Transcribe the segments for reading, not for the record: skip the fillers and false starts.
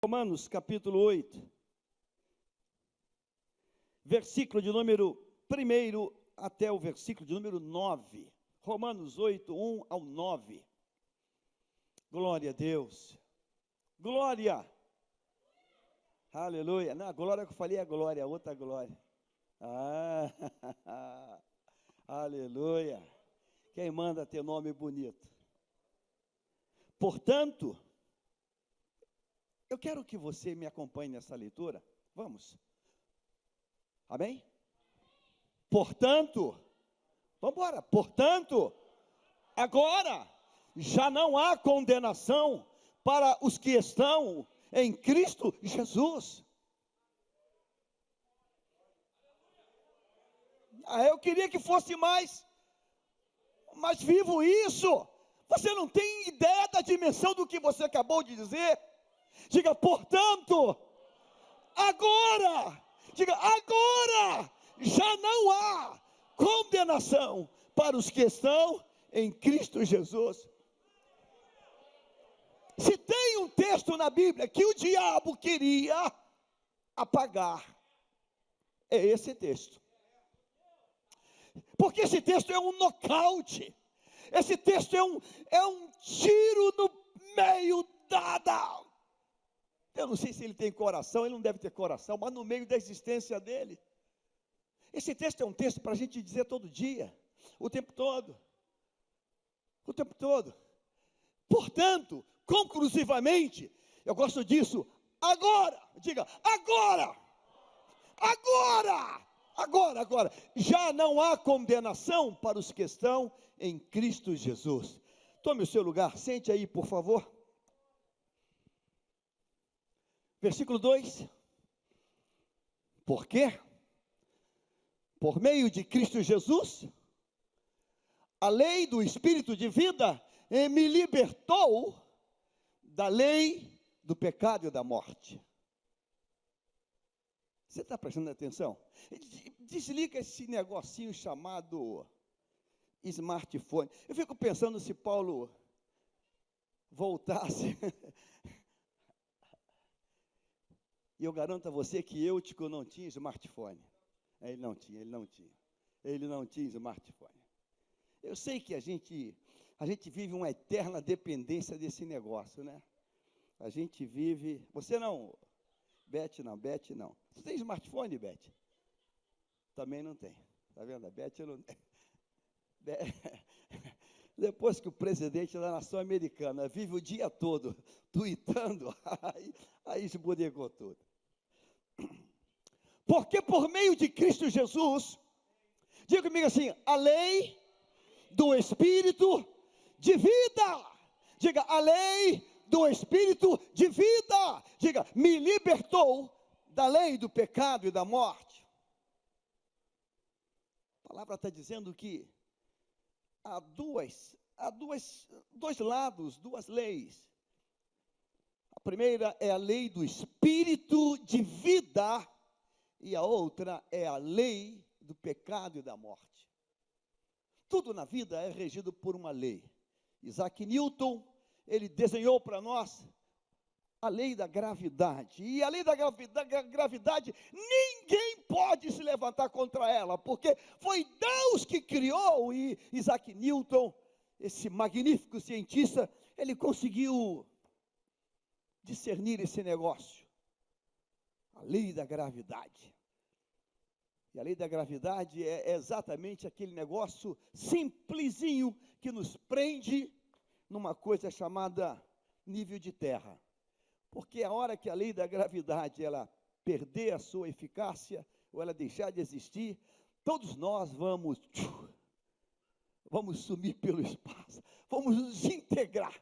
Romanos capítulo 8, versículo de número 1 até o versículo de número 9. Romanos 8, 1 ao 9. Glória a Deus. Glória. Aleluia. Não, a glória que eu falei é a glória, a outra glória. Aleluia. Quem manda ter nome bonito? Portanto, eu quero que você me acompanhe nessa leitura. Vamos. Amém? Portanto, vamos embora. Portanto, agora já não há condenação para os que estão em Cristo Jesus. Eu queria que fosse mais vivo isso. Você não tem ideia da dimensão do que você acabou de dizer. Diga, portanto, agora, diga, agora já não há condenação para os que estão em Cristo Jesus. Se tem um texto na Bíblia que o diabo queria apagar, é esse texto. Porque esse texto é um nocaute. Esse texto é um tiro no meio da... Eu não sei se ele tem coração, ele não deve ter coração, mas no meio da existência dele. Esse texto é um texto para a gente dizer todo dia, o tempo todo. O tempo todo. Portanto, conclusivamente, eu gosto disso, agora, diga, agora, já não há condenação para os que estão em Cristo Jesus. Tome o seu lugar, sente aí, por favor. Versículo 2. Por quê? Por meio de Cristo Jesus, a lei do Espírito de vida me libertou da lei do pecado e da morte. Você está prestando atenção? Desliga esse negocinho chamado smartphone. Eu fico pensando se Paulo voltasse. E eu garanto a você que Eutico não tinha smartphone. Ele não tinha smartphone. Eu sei que a gente vive uma eterna dependência desse negócio, né? A gente vive... Você não... Beth não. Você tem smartphone, Beth? Também não tem. Está vendo? A Beth não tem. Depois que o presidente da nação americana vive o dia todo tuitando, aí esbodegou tudo. Porque por meio de Cristo Jesus, diga comigo assim, a lei do Espírito de vida, diga, a lei do Espírito de vida, diga, me libertou da lei do pecado e da morte. A palavra está dizendo que há dois lados, duas leis. A primeira é a lei do Espírito de vida e a outra é a lei do pecado e da morte. Tudo na vida é regido por uma lei. Isaac Newton, ele desenhou para nós a lei da gravidade. E a lei da gravidade, ninguém pode se levantar contra ela, porque foi Deus que criou. E Isaac Newton, esse magnífico cientista, ele conseguiu discernir esse negócio. A lei da gravidade. E a lei da gravidade é exatamente aquele negócio simplesinho que nos prende numa coisa chamada nível de terra. Porque a hora que a lei da gravidade ela perder a sua eficácia, ou ela deixar de existir, todos nós vamos sumir pelo espaço, vamos nos integrar,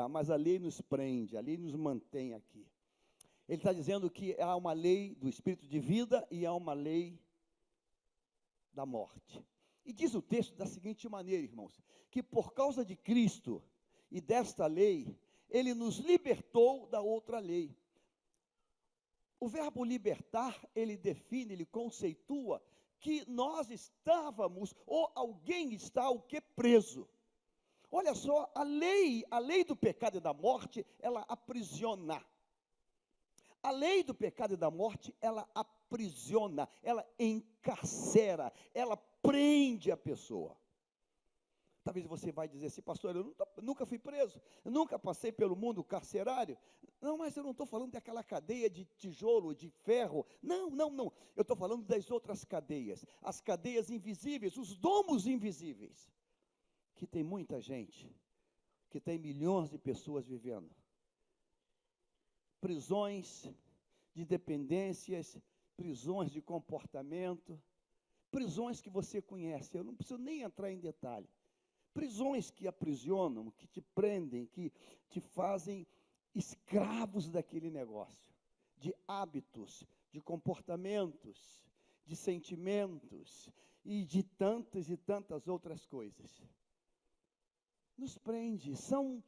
mas a lei nos prende, a lei nos mantém aqui. Ele está dizendo que há uma lei do Espírito de vida e há uma lei da morte. E diz o texto da seguinte maneira, irmãos, que por causa de Cristo e desta lei, ele nos libertou da outra lei. O verbo libertar, ele define, ele conceitua que nós estávamos, ou alguém está o que preso. Olha só, a lei do pecado e da morte, ela aprisiona. A lei do pecado e da morte, ela aprisiona, ela encarcera, ela prende a pessoa. Talvez você vai dizer assim, pastor, eu nunca fui preso, eu nunca passei pelo mundo carcerário. Não, mas eu não estou falando daquela cadeia de tijolo, de ferro. Não. Eu estou falando das outras cadeias, as cadeias invisíveis, os domos invisíveis, que tem muita gente, que tem milhões de pessoas vivendo. Prisões de dependências, prisões de comportamento, prisões que você conhece, eu não preciso nem entrar em detalhe. Prisões que aprisionam, que te prendem, que te fazem escravos daquele negócio, de hábitos, de comportamentos, de sentimentos e de tantas e tantas outras coisas. Nos prende, são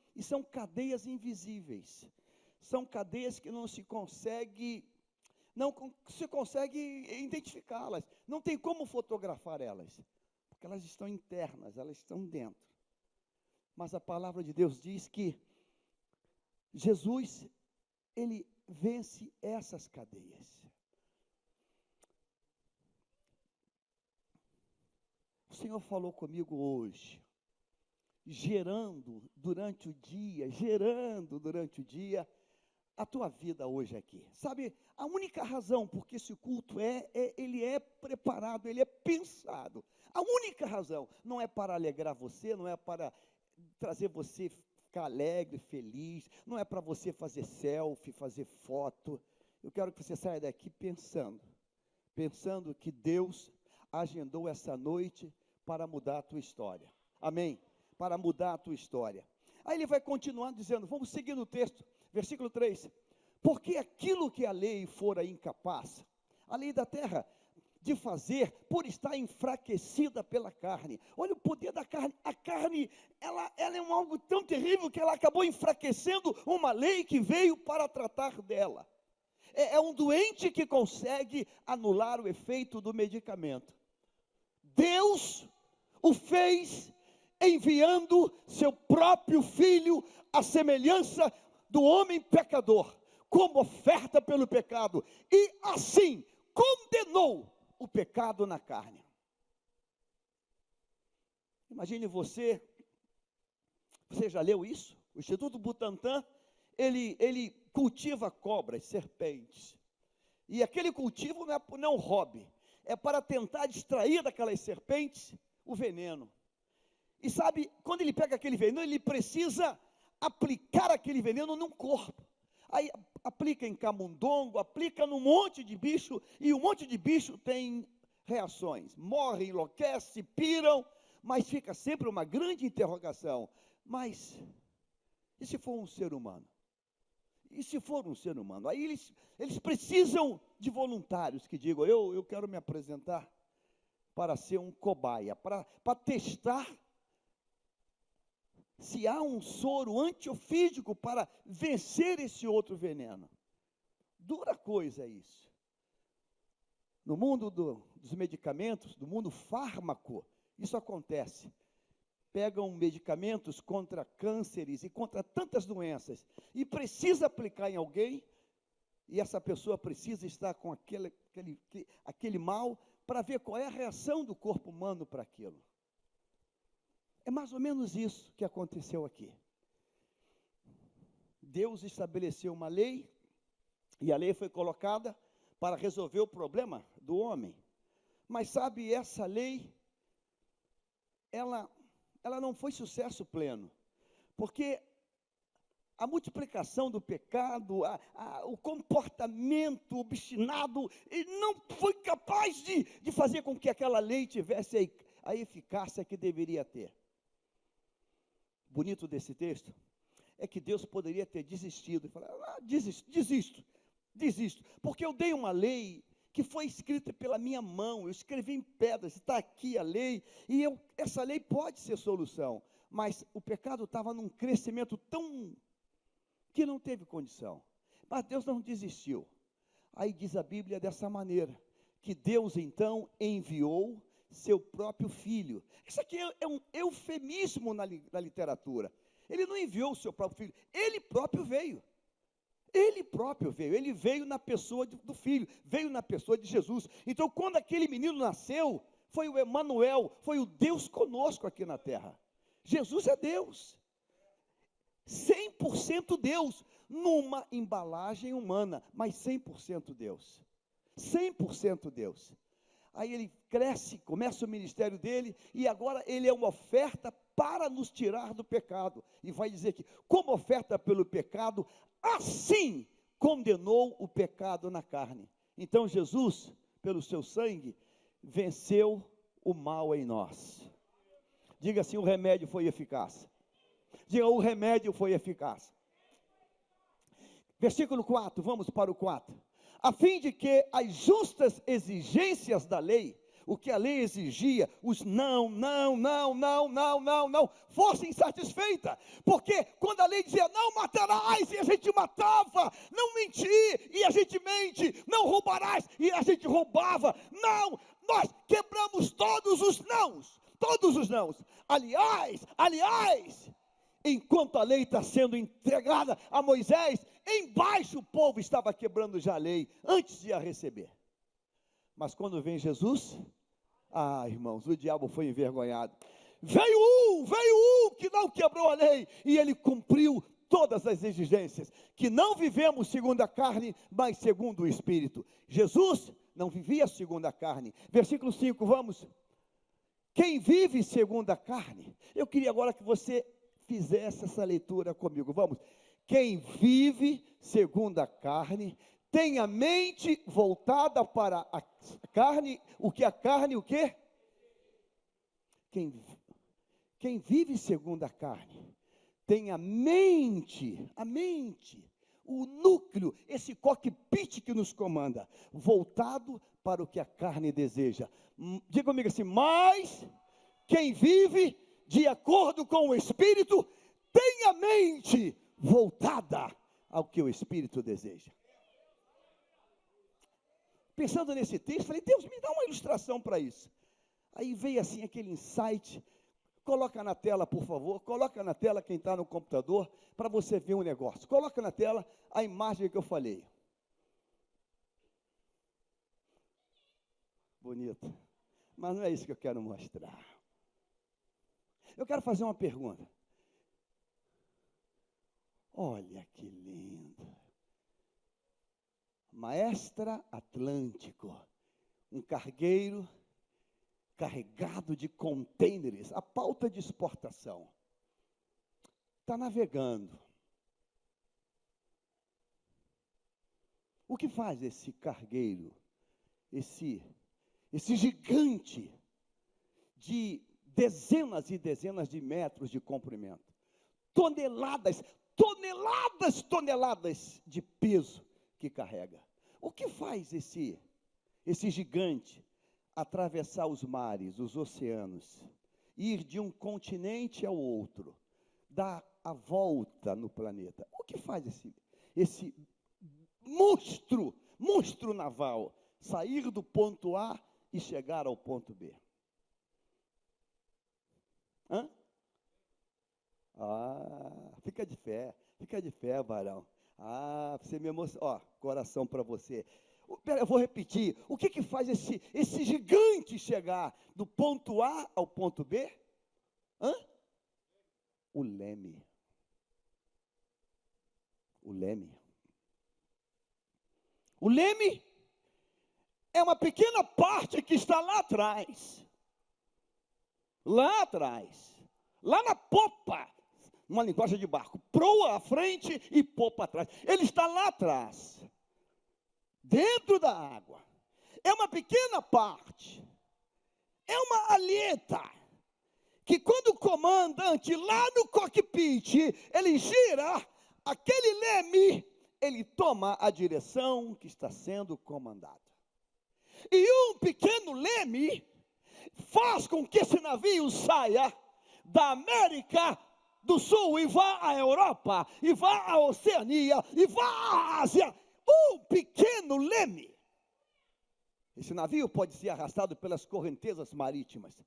cadeias invisíveis, são cadeias que não se consegue identificá-las, não tem como fotografar elas, porque elas estão internas, elas estão dentro. Mas a palavra de Deus diz que Jesus, ele vence essas cadeias. O Senhor falou comigo hoje, gerando durante o dia, a tua vida hoje aqui. Sabe, a única razão porque esse culto ele é preparado, ele é pensado. A única razão não é para alegrar você, não é para trazer você ficar alegre, feliz, não é para você fazer selfie, fazer foto. Eu quero que você saia daqui pensando que Deus agendou essa noite para mudar a tua história. Amém? Para mudar a tua história. Aí ele vai continuar dizendo, vamos seguir no texto, versículo 3. Porque aquilo que a lei fora incapaz, a lei da terra, de fazer, por estar enfraquecida pela carne. Olha o poder da carne. A carne, ela é algo tão terrível que ela acabou enfraquecendo uma lei que veio para tratar dela. É um doente que consegue anular o efeito do medicamento. Deus o fez enviando seu próprio filho à semelhança do homem pecador, como oferta pelo pecado, e assim condenou o pecado na carne. Imagine você já leu isso? O Instituto Butantan, ele cultiva cobras, serpentes, e aquele cultivo não é um hobby, é para tentar extrair daquelas serpentes o veneno. E sabe, quando ele pega aquele veneno, ele precisa aplicar aquele veneno num corpo. Aí aplica em camundongo, aplica num monte de bicho, e um monte de bicho tem reações. Morrem, enlouquecem, piram, mas fica sempre uma grande interrogação. Mas, e se for um ser humano? E se for um ser humano? Aí eles precisam de voluntários que digam, eu quero me apresentar para ser um cobaia, para testar se há um soro antiofídico para vencer esse outro veneno. Dura coisa isso. No mundo dos medicamentos, do mundo fármaco, isso acontece. Pegam medicamentos contra cânceres e contra tantas doenças, e precisa aplicar em alguém, e essa pessoa precisa estar com aquele mal, para ver qual é a reação do corpo humano para aquilo. É mais ou menos isso que aconteceu aqui. Deus estabeleceu uma lei, e a lei foi colocada para resolver o problema do homem. Mas sabe, essa lei, ela não foi sucesso pleno, porque a multiplicação do pecado, o comportamento obstinado, ele não foi capaz de fazer com que aquela lei tivesse a eficácia que deveria ter. Bonito desse texto é que Deus poderia ter desistido e falar, desisto, porque eu dei uma lei que foi escrita pela minha mão, eu escrevi em pedras, está aqui a lei, e essa lei pode ser solução, mas o pecado estava num crescimento tão que não teve condição. Mas Deus não desistiu. Aí diz a Bíblia dessa maneira, que Deus então enviou seu próprio filho. Isso aqui é um eufemismo na literatura. Ele não enviou o seu próprio filho, ele próprio veio. Ele próprio veio, ele veio na pessoa do Filho, veio na pessoa de Jesus. Então, quando aquele menino nasceu, foi o Emanuel, foi o Deus conosco aqui na terra. Jesus é Deus, 100% Deus, numa embalagem humana, mas 100% Deus, 100% Deus. Aí ele cresce, começa o ministério dele, e agora ele é uma oferta para nos tirar do pecado. E vai dizer que, como oferta pelo pecado, assim condenou o pecado na carne. Então Jesus, pelo seu sangue, venceu o mal em nós. Diga assim: o remédio foi eficaz. Diga: o remédio foi eficaz. Versículo 4, vamos para o 4. A fim de que as justas exigências da lei, o que a lei exigia, os não, fossem satisfeitas. Porque quando a lei dizia não matarás, e a gente matava, não mentir, e a gente mente, não roubarás, e a gente roubava. Não, nós quebramos todos os nãos. Aliás, enquanto a lei está sendo entregada a Moisés, embaixo o povo estava quebrando já a lei, antes de a receber. Mas quando vem Jesus, irmãos, o diabo foi envergonhado. Veio um que não quebrou a lei, e ele cumpriu todas as exigências, que não vivemos segundo a carne, mas segundo o Espírito. Jesus não vivia segundo a carne. Versículo 5, vamos. Quem vive segundo a carne, eu queria agora que você fizesse essa leitura comigo, vamos. Quem vive segundo a carne, tem a mente voltada para a carne, o que a carne, o quê? Quem vive segundo a carne, tem a mente, o núcleo, esse cockpit que nos comanda, voltado para o que a carne deseja. Diga comigo assim: mas quem vive de acordo com o Espírito, tem a mente voltada ao que o Espírito deseja. Pensando nesse texto, falei: Deus, me dá uma ilustração para isso. Aí veio assim aquele insight. Coloca na tela, por favor, coloca na tela quem está no computador, para você ver um negócio. Coloca na tela a imagem que eu falei. Bonito. Mas não é isso que eu quero mostrar. Eu quero fazer uma pergunta. Olha que lindo. Maestra Atlântico, um cargueiro carregado de contêineres, a pauta de exportação. Está navegando. O que faz esse cargueiro, esse gigante de dezenas e dezenas de metros de comprimento, toneladas de peso que carrega? O que faz esse gigante atravessar os mares, os oceanos, ir de um continente ao outro, dar a volta no planeta? O que faz esse monstro naval sair do ponto A e chegar ao ponto B? Fica de fé, varão. Você me emocionou. Coração para você. Eu vou repetir. O que faz esse gigante chegar do ponto A ao ponto B? O leme. O leme é uma pequena parte que está lá atrás. Lá na popa, uma linguagem de barco, proa à frente e popa atrás. Ele está lá atrás, dentro da água. É uma pequena parte, é uma alheta, que quando o comandante lá no cockpit, ele gira aquele leme, ele toma a direção que está sendo comandada. E um pequeno leme faz com que esse navio saia da América do Sul e vá à Europa, e vá à Oceania, e vá à Ásia. Um pequeno leme. Esse navio pode ser arrastado pelas correntezas marítimas.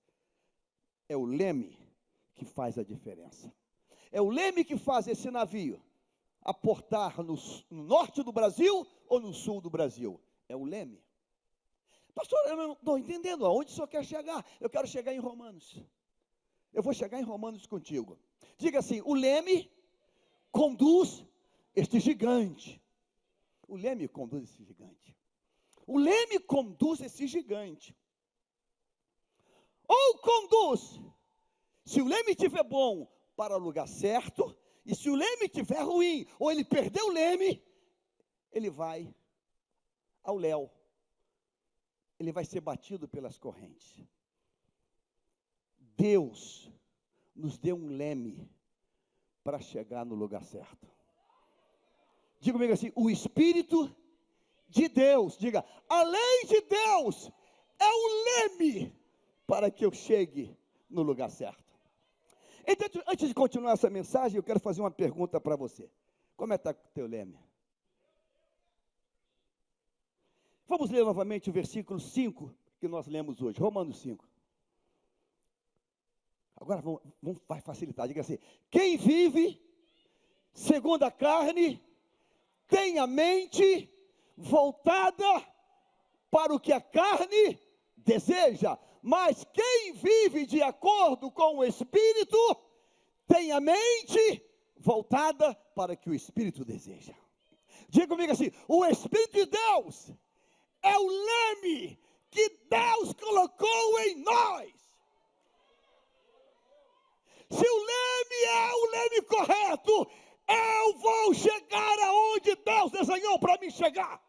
É o leme que faz a diferença. É o leme que faz esse navio aportar no norte do Brasil ou no sul do Brasil? É o leme. Pastor, eu não estou entendendo aonde o senhor quer chegar. Eu quero chegar em Romanos. Eu vou chegar em Romanos contigo. Diga assim: o leme conduz este gigante. O leme conduz esse gigante. O leme conduz esse gigante. Ou conduz, se o leme estiver bom, para o lugar certo, e se o leme estiver ruim, ou ele perdeu o leme, ele vai ao léu. Ele vai ser batido pelas correntes. Deus nos deu um leme para chegar no lugar certo. Diga comigo assim: o Espírito de Deus, diga, a lei de Deus é o leme para que eu chegue no lugar certo. Então, antes de continuar essa mensagem, eu quero fazer uma pergunta para você. Como é que está o teu leme? Vamos ler novamente o versículo 5 que nós lemos hoje, Romanos 5. Agora vai facilitar, diga assim: quem vive segundo a carne tem a mente voltada para o que a carne deseja, mas quem vive de acordo com o Espírito tem a mente voltada para o que o Espírito deseja. Diga comigo assim: o Espírito de Deus é o leme que Deus colocou em nós. Se o leme é o leme correto, eu vou chegar aonde Deus desenhou para mim chegar.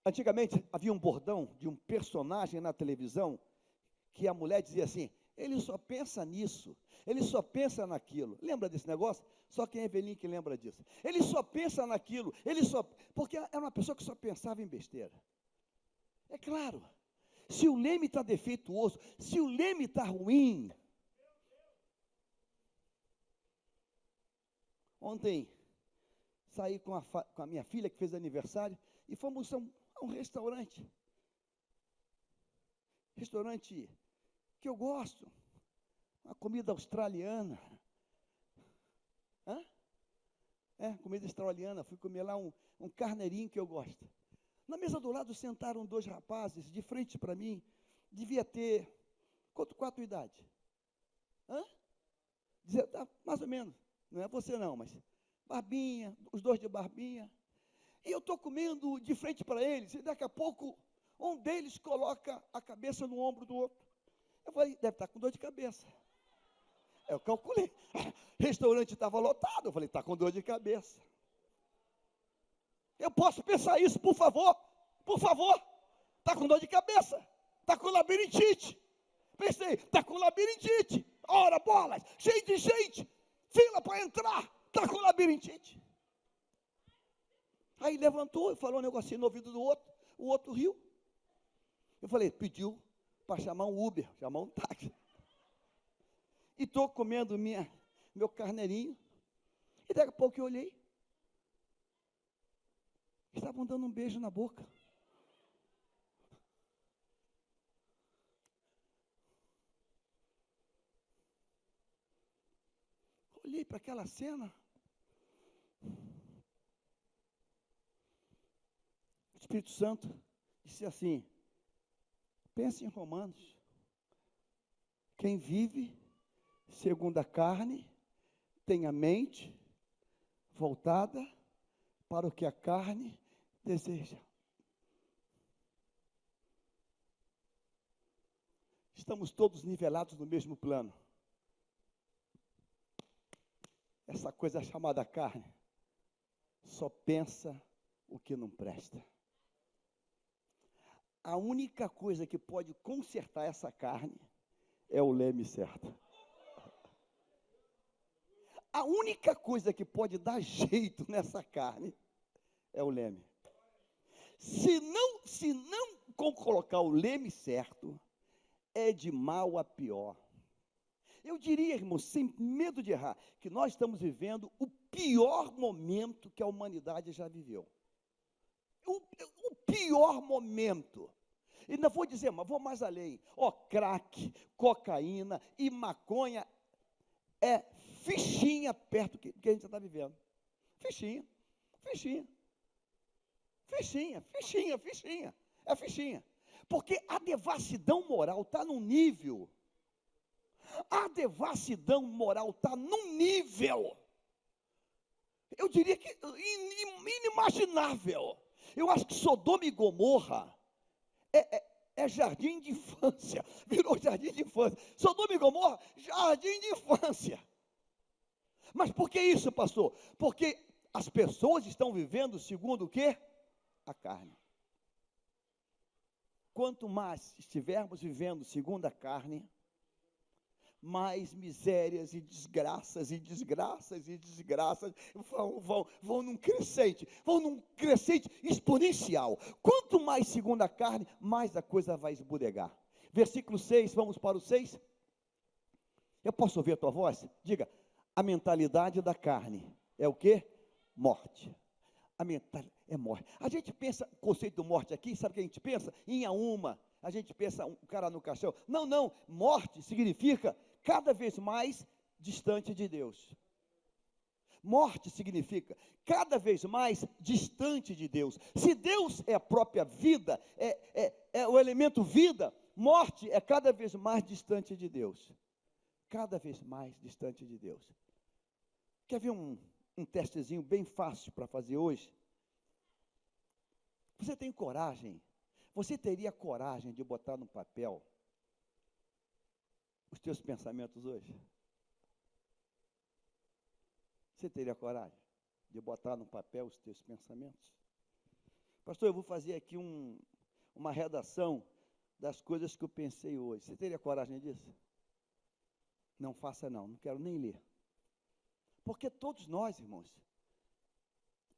Antigamente havia um bordão de um personagem na televisão que a mulher dizia assim: ele só pensa nisso, ele só pensa naquilo. Lembra desse negócio? Só quem é velhinho que lembra disso. Ele só pensa naquilo, porque era uma pessoa que só pensava em besteira. É claro, se o leme está defeituoso, se o leme está ruim. Ontem saí com a minha filha que fez aniversário e fomos a um restaurante. Restaurante que eu gosto. Uma comida australiana. Comida australiana. Fui comer lá um carneirinho que eu gosto. Na mesa do lado sentaram 2 rapazes de frente para mim. Devia ter, qual a tua idade? Mais ou menos. Não é você não, mas barbinha, os 2 de barbinha. E eu estou comendo de frente para eles, e daqui a pouco um deles coloca a cabeça no ombro do outro. Eu falei: deve estar com dor de cabeça. Eu calculei. O restaurante estava lotado. Eu falei: está com dor de cabeça. Eu posso pensar isso, por favor? Por favor. Está com dor de cabeça. Está com labirintite. Pensei: está com labirintite. Ora, bolas, cheio de gente. Fila para entrar. Está com labirintite. Aí levantou e falou um negocinho no ouvido do outro. O outro riu. Eu falei: pediu para chamar um Uber, chamar um táxi. E estou comendo meu carneirinho. E daqui a pouco eu olhei. Estavam dando um beijo na boca. Olhei para aquela cena. O Espírito Santo disse assim: pense em Romanos. Quem vive segundo a carne tem a mente voltada para o que a carne deseja. Estamos todos nivelados no mesmo plano. Essa coisa chamada carne só pensa o que não presta. A única coisa que pode consertar essa carne é o leme certo. A única coisa que pode dar jeito nessa carne é o leme. Se não colocar o leme certo, é de mal a pior. Eu diria, irmão, sem medo de errar, que nós estamos vivendo o pior momento que a humanidade já viveu. O pior momento. E não vou dizer, mas vou mais além. Crack, cocaína e maconha é fichinha perto do que a gente está vivendo. Fichinha, fichinha, fichinha, fichinha, fichinha. É fichinha. Porque a devassidão moral está num nível. A devassidão moral está num nível, eu diria que inimaginável. Eu acho que Sodoma e Gomorra é jardim de infância, virou jardim de infância. Sodoma e Gomorra, jardim de infância. Mas por que isso, pastor? Porque as pessoas estão vivendo segundo o quê? A carne. Quanto mais estivermos vivendo segundo a carne, mais misérias e desgraças e desgraças e desgraças vão num crescente exponencial. Quanto mais segundo a carne, mais a coisa vai esburegar. Versículo 6, vamos para o 6. Eu posso ouvir a tua voz? Diga, a mentalidade da carne é o quê? Morte. A mentalidade é morte. A gente pensa, o conceito de morte aqui, sabe o que a gente pensa? Em uma. A gente pensa, um cara no caixão. Não, morte significa cada vez mais distante de Deus. Morte significa cada vez mais distante de Deus. Se Deus é a própria vida, é o elemento vida, morte é cada vez mais distante de Deus. Cada vez mais distante de Deus. Quer ver um testezinho bem fácil para fazer hoje? Você tem coragem? Você teria coragem de botar no papel os teus pensamentos hoje? Você teria coragem de botar no papel os teus pensamentos? Pastor, eu vou fazer aqui uma redação das coisas que eu pensei hoje. Você teria coragem disso? Não faça não quero nem ler. Porque todos nós, irmãos,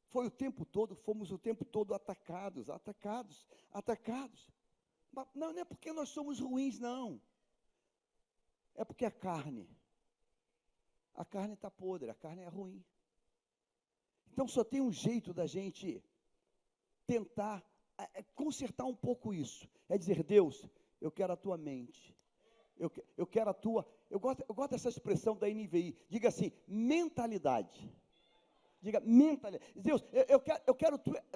fomos o tempo todo atacados. Não é porque nós somos ruins, não. É porque a carne está podre, a carne é ruim. Então só tem um jeito da gente tentar consertar um pouco isso. É dizer, Deus, eu quero a tua mente. Eu quero a tua... Eu gosto dessa expressão da NVI. Diga assim, mentalidade. Diga, mentalidade. Deus, eu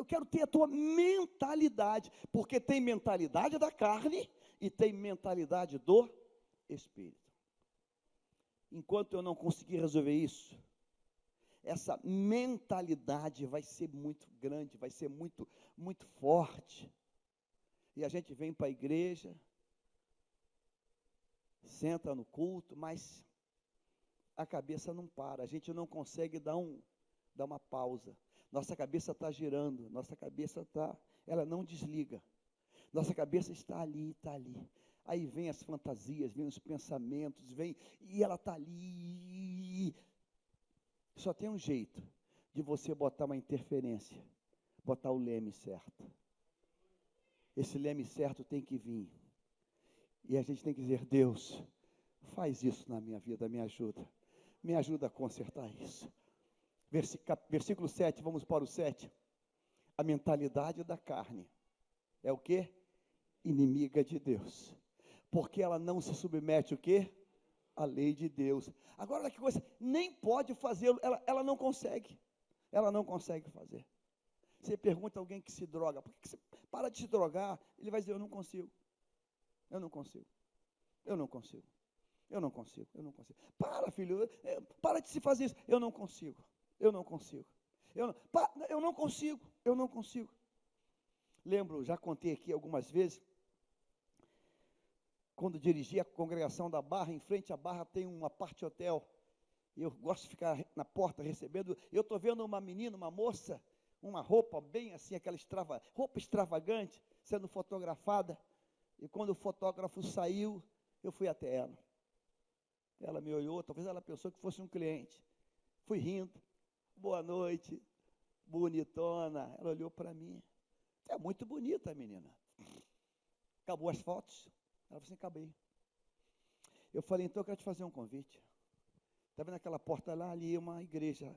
quero ter a tua mentalidade. Porque tem mentalidade da carne e tem mentalidade do Espírito. Enquanto eu não conseguir resolver isso, essa mentalidade vai ser muito grande, vai ser muito, muito forte. E a gente vem para a igreja, senta no culto, mas a cabeça não para, a gente não consegue dar uma pausa. Nossa cabeça está girando, ela não desliga. Nossa cabeça está ali. Aí vem as fantasias, vem os pensamentos, e ela está ali. Só tem um jeito de você botar uma interferência, botar o leme certo. Esse leme certo tem que vir. E a gente tem que dizer, Deus, faz isso na minha vida, me ajuda a consertar isso. Versículo 7, vamos para o 7. A mentalidade da carne é o quê? Inimiga de Deus. Porque ela não se submete o quê? A lei de Deus. Agora, olha que coisa, nem pode fazê-lo, ela não consegue. Ela não consegue fazer. Você pergunta a alguém que se droga, por que você para de se drogar? Ele vai dizer, eu não consigo. Para, filho, para de se fazer isso. Eu não consigo. Lembro, já contei aqui algumas vezes, quando dirigi a congregação da Barra, em frente à Barra tem uma parte hotel, e eu gosto de ficar na porta recebendo, eu estou vendo uma menina, uma moça, uma roupa bem assim, roupa extravagante, sendo fotografada, e quando o fotógrafo saiu, eu fui até ela. Ela me olhou, talvez ela pensou que fosse um cliente. Fui rindo, boa noite, bonitona. Ela olhou para mim, é muito bonita, menina. Acabou as fotos? Ela falou assim, acabei. Eu falei, então eu quero te fazer um convite. Está vendo aquela porta lá, ali é uma igreja.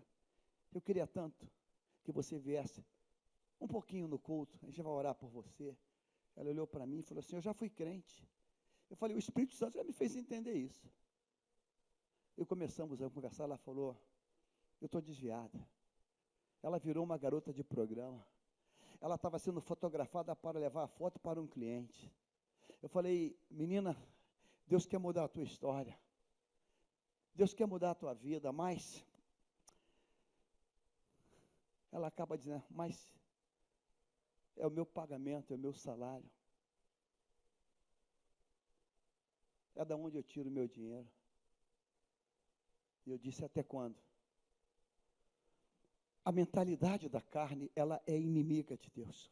Eu queria tanto que você viesse um pouquinho no culto, a gente vai orar por você. Ela olhou para mim e falou assim, eu já fui crente. Eu falei, o Espírito Santo já me fez entender isso. E começamos a conversar, ela falou, eu estou desviada. Ela virou uma garota de programa. Ela estava sendo fotografada para levar a foto para um cliente. Eu falei, menina, Deus quer mudar a tua história. Deus quer mudar a tua vida, mas ela acaba dizendo, mas é o meu pagamento, é o meu salário. É da onde eu tiro o meu dinheiro. E eu disse, até quando? A mentalidade da carne, ela é inimiga de Deus.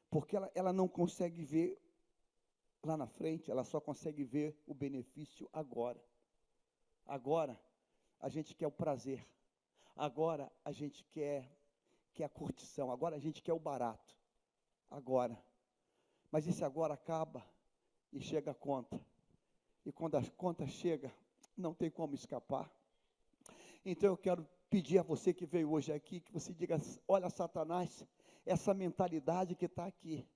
Porque ela não consegue ver lá na frente, ela só consegue ver o benefício agora. Agora, a gente quer o prazer. Agora, a gente quer a curtição. Agora, a gente quer o barato. Agora. Mas esse agora acaba e chega a conta. E quando a conta chega, não tem como escapar. Então, eu quero pedir a você que veio hoje aqui, que você diga, olha, Satanás, essa mentalidade que está aqui,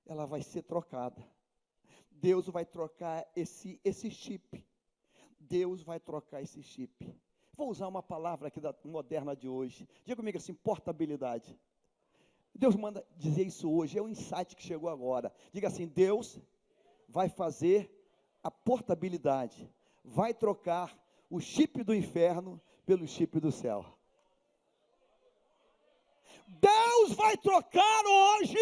ela vai ser trocada. Deus vai trocar esse chip. Deus vai trocar esse chip. Vou usar uma palavra aqui da moderna de hoje. Diga comigo assim, portabilidade. Deus manda dizer isso hoje, é um insight que chegou agora. Diga assim, Deus vai fazer a portabilidade. Vai trocar o chip do inferno pelo chip do céu. Deus vai trocar hoje,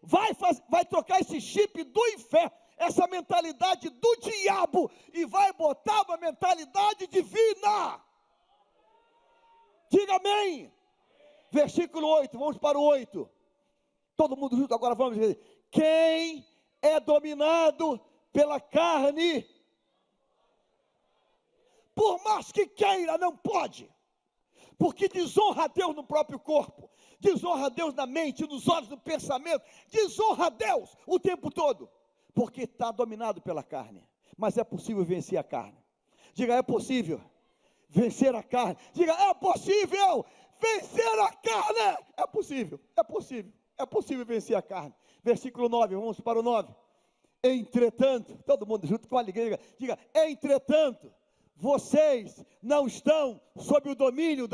vai trocar esse chip do inferno, essa mentalidade do diabo, e vai botar uma mentalidade divina. Diga amém. Versículo 8, vamos para o 8. Todo mundo junto agora, vamos dizer. Quem é dominado pela carne, por mais que queira, não pode. Porque desonra a Deus no próprio corpo, desonra a Deus na mente, nos olhos, no pensamento, desonra a Deus o tempo todo, porque está dominado pela carne. Mas é possível vencer a carne. Diga, é possível vencer a carne. Diga, é possível vencer a carne. É possível, é possível, é possível vencer a carne. Versículo 9, vamos para o 9. Entretanto, todo mundo junto com a alegria, diga, entretanto, vocês não estão sob o domínio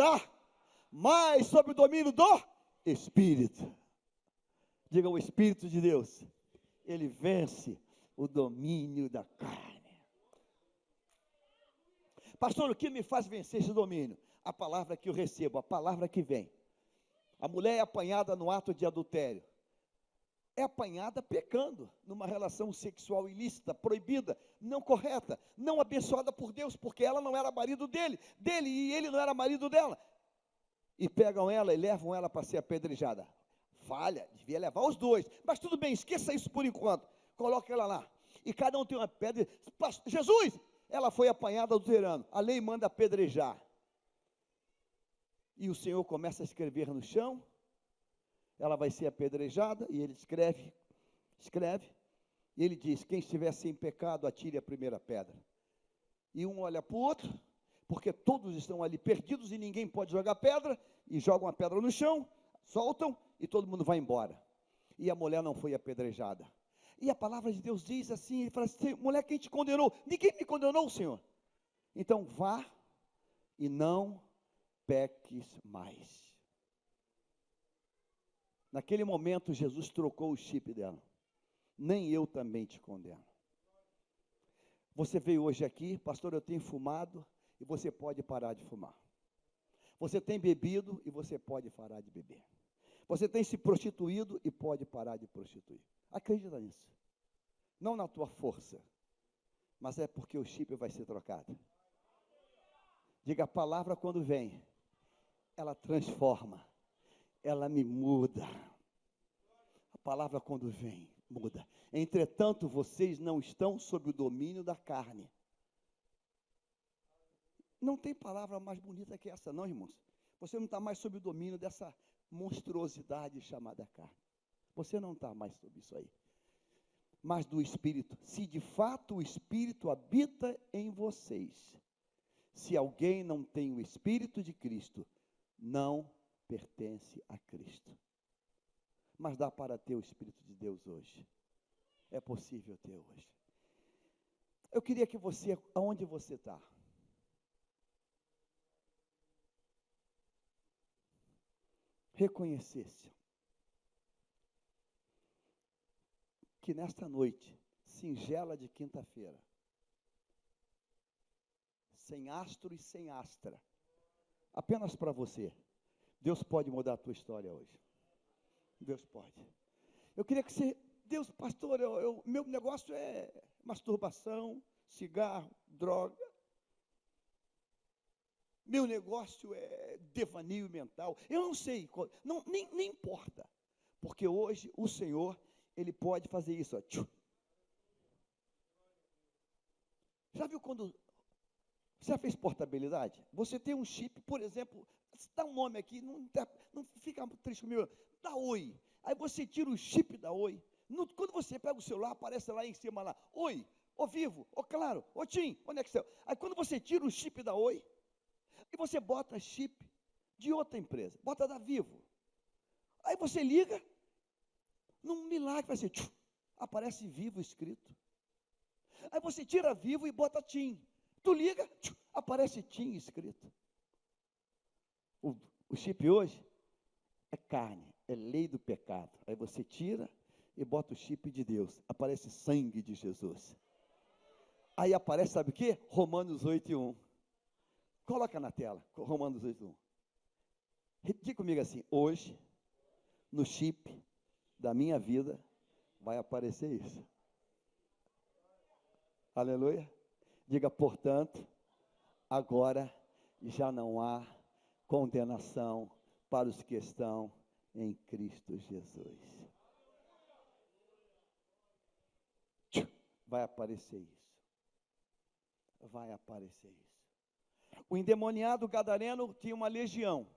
mas sob o domínio do Espírito. Diga, o Espírito de Deus, ele vence o domínio da carne. Pastor, o que me faz vencer esse domínio? A palavra que eu recebo, a palavra que vem. A mulher é apanhada no ato de adultério. É apanhada pecando, numa relação sexual ilícita, proibida, não correta, não abençoada por Deus, porque ela não era marido dele e ele não era marido dela. E pegam ela e levam ela para ser apedrejada. Falha, devia levar os dois, mas tudo bem, esqueça isso por enquanto, coloca ela lá. E cada um tem uma pedra. Jesus, ela foi apanhada adulterando, a lei manda apedrejar. E o Senhor começa a escrever no chão, ela vai ser apedrejada, e ele escreve, e ele diz, quem estiver sem pecado, atire a primeira pedra. E um olha para o outro, porque todos estão ali perdidos, e ninguém pode jogar pedra, e jogam a pedra no chão, soltam, e todo mundo vai embora. E a mulher não foi apedrejada. E a palavra de Deus diz assim, ele fala assim, mulher, quem te condenou? Ninguém me condenou, Senhor. Então vá, e não peques mais. Naquele momento, Jesus trocou o chip dela. Nem eu também te condeno. Você veio hoje aqui, pastor, eu tenho fumado, e você pode parar de fumar. Você tem bebido, e você pode parar de beber. Você tem se prostituído, e pode parar de prostituir. Acredita nisso. Não na tua força, mas é porque o chip vai ser trocado. Diga, a palavra quando vem, ela transforma. Ela me muda. A palavra quando vem, muda. Entretanto, vocês não estão sob o domínio da carne. Não tem palavra mais bonita que essa, não, irmãos. Você não está mais sob o domínio dessa monstruosidade chamada carne. Você não está mais sob isso aí. Mas do Espírito. Se de fato o Espírito habita em vocês. Se alguém não tem o Espírito de Cristo, não pertence a Cristo. Mas dá para ter o Espírito de Deus hoje. É possível ter hoje. Eu queria que você, aonde você está, reconhecesse que nesta noite, singela de quinta-feira, sem astro e sem astra, apenas para você, Deus pode mudar a tua história hoje. Deus pode. Eu queria que você, Deus, pastor, meu negócio é masturbação, cigarro, droga. Meu negócio é devaneio mental. Eu não sei, nem importa. Porque hoje o Senhor, Ele pode fazer isso. Ó. Já viu quando você já fez portabilidade? Você tem um chip, por exemplo, dá um nome aqui, não fica triste comigo, dá Oi. Aí você tira o chip da Oi. Quando você pega o celular, aparece lá em cima lá, Oi, ô Vivo, ô Claro, ô Tim, ô Nextel. Aí quando você tira o chip da Oi, e você bota chip de outra empresa, bota da Vivo. Aí você liga, num milagre vai ser, aparece Vivo escrito. Aí você tira Vivo e bota TIM. Tu liga, aparece TIM escrito. O chip hoje é carne, é lei do pecado. Aí você tira e bota o chip de Deus, aparece sangue de Jesus. Aí aparece, sabe o quê? Romanos 8:1. Coloca na tela, Romanos 8:1. Repita comigo assim, hoje, no chip da minha vida, vai aparecer isso. Aleluia. Diga, portanto, agora já não há condenação para os que estão em Cristo Jesus. Vai aparecer isso. Vai aparecer isso. O endemoniado gadareno tinha uma legião.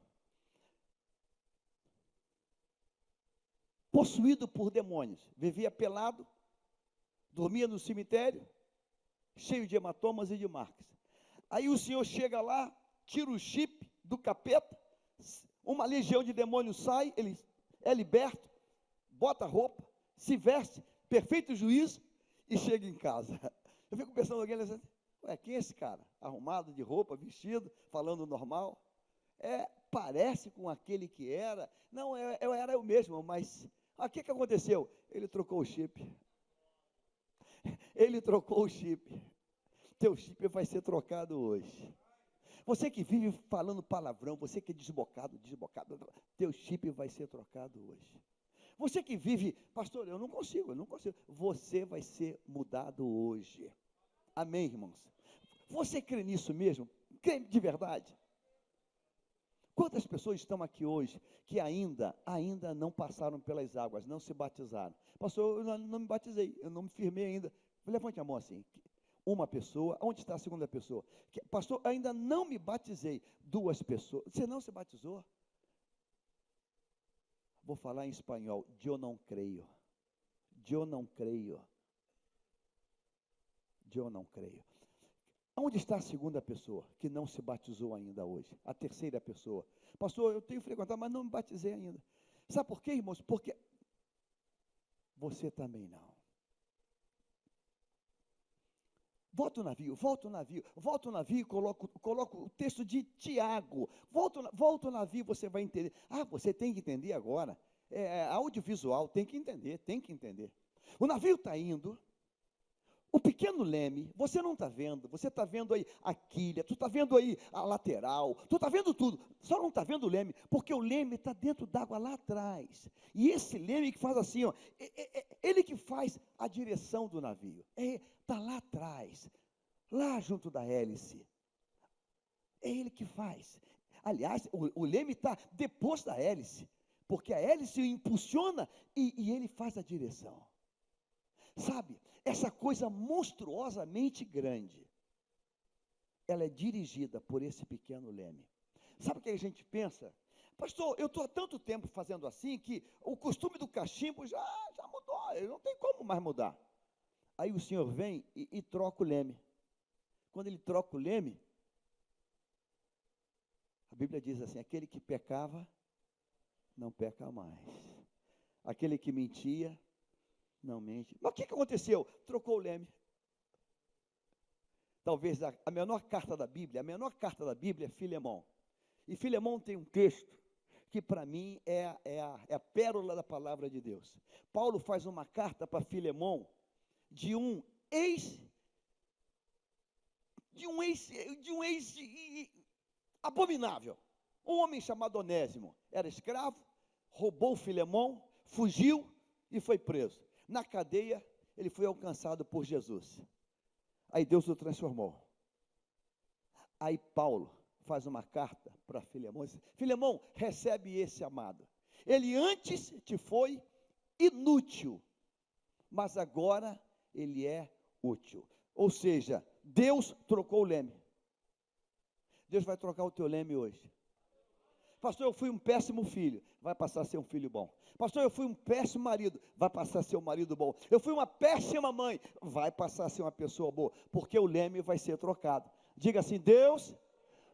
Possuído por demônios. Vivia pelado, dormia no cemitério, cheio de hematomas e de marcas. Aí o Senhor chega lá, tira o chip do capeta, uma legião de demônios sai, ele é liberto, bota a roupa, se veste, perfeito juízo, e chega em casa. Eu fico pensando alguém assim, ué, quem é esse cara? Arrumado de roupa, vestido, falando normal. Parece com aquele que era. Não, eu era eu mesmo, mas o que aconteceu? Ele trocou o chip. Ele trocou o chip. Teu chip vai ser trocado hoje. Você que vive falando palavrão, você que é desbocado, teu chip vai ser trocado hoje. Você que vive, pastor, eu não consigo. Você vai ser mudado hoje. Amém, irmãos? Você crê nisso mesmo? Crê de verdade? Quantas pessoas estão aqui hoje que ainda não passaram pelas águas, não se batizaram? Pastor, eu não me batizei, eu não me firmei ainda. Levante a mão assim. Uma pessoa, onde está a segunda pessoa? Pastor, ainda não me batizei. Duas pessoas. Você não se batizou? Vou falar em espanhol. Eu não creio. Eu não creio. Eu não creio. Onde está a segunda pessoa que não se batizou ainda hoje? A terceira pessoa. Pastor, eu tenho frequentado, mas não me batizei ainda. Sabe por quê, irmãos? Porque você também não. Volta o navio e coloca o texto de Tiago. Volta o navio, você vai entender. Você tem que entender agora. Audiovisual, tem que entender. O navio está indo. O pequeno leme, você não está vendo, você está vendo aí a quilha, tu está vendo aí a lateral, tu está vendo tudo, só não está vendo o leme, porque o leme está dentro d'água lá atrás, e esse leme que faz assim, ó, ele que faz a direção do navio, está lá atrás, lá junto da hélice, é ele que faz. Aliás, o leme está depois da hélice, porque a hélice o impulsiona e ele faz a direção. Sabe, essa coisa monstruosamente grande, ela é dirigida por esse pequeno leme. Sabe o que a gente pensa? Pastor, eu estou há tanto tempo fazendo assim que o costume do cachimbo já mudou, não tem como mais mudar. Aí o Senhor vem e troca o leme. Quando ele troca o leme, a Bíblia diz assim, aquele que pecava, não peca mais. Aquele que mentia, não mente. Mas o que aconteceu? Trocou o leme. Talvez a menor carta da Bíblia é Filemão. E Filemão tem um texto que para mim é a pérola da palavra de Deus. Paulo faz uma carta para Filemão de um ex abominável. Um homem chamado Onésimo, era escravo, roubou Filemão, fugiu e foi preso. Na cadeia, ele foi alcançado por Jesus. Aí Deus o transformou. Aí Paulo faz uma carta para Filemão. Filemão, recebe esse amado. Ele antes te foi inútil, mas agora ele é útil. Ou seja, Deus trocou o leme. Deus vai trocar o teu leme hoje. Pastor, eu fui um péssimo filho, vai passar a ser um filho bom. Pastor, eu fui um péssimo marido, vai passar a ser um marido bom. Eu fui uma péssima mãe, vai passar a ser uma pessoa boa, porque o leme vai ser trocado. Diga assim: Deus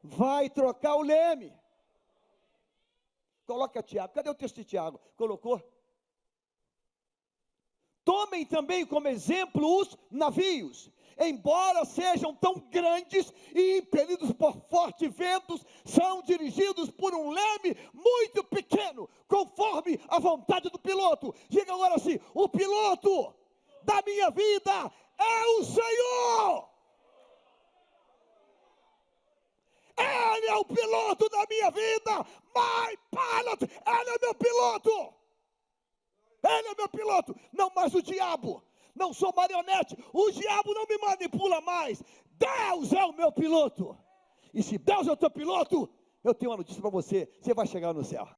vai trocar o leme. Coloca Tiago, cadê o texto de Tiago? Colocou? Tomem também como exemplo os navios, embora sejam tão grandes e impelidos por fortes ventos, são dirigidos por um leme muito pequeno, conforme a vontade do piloto. Diga agora assim: o piloto da minha vida é o Senhor. Ele é o piloto da minha vida. My pilot, ele é meu piloto. Ele é meu piloto, não mais o diabo. Não sou marionete, o diabo não me manipula mais. Deus é o meu piloto. E se Deus é o teu piloto, eu tenho uma notícia para você: você vai chegar no céu.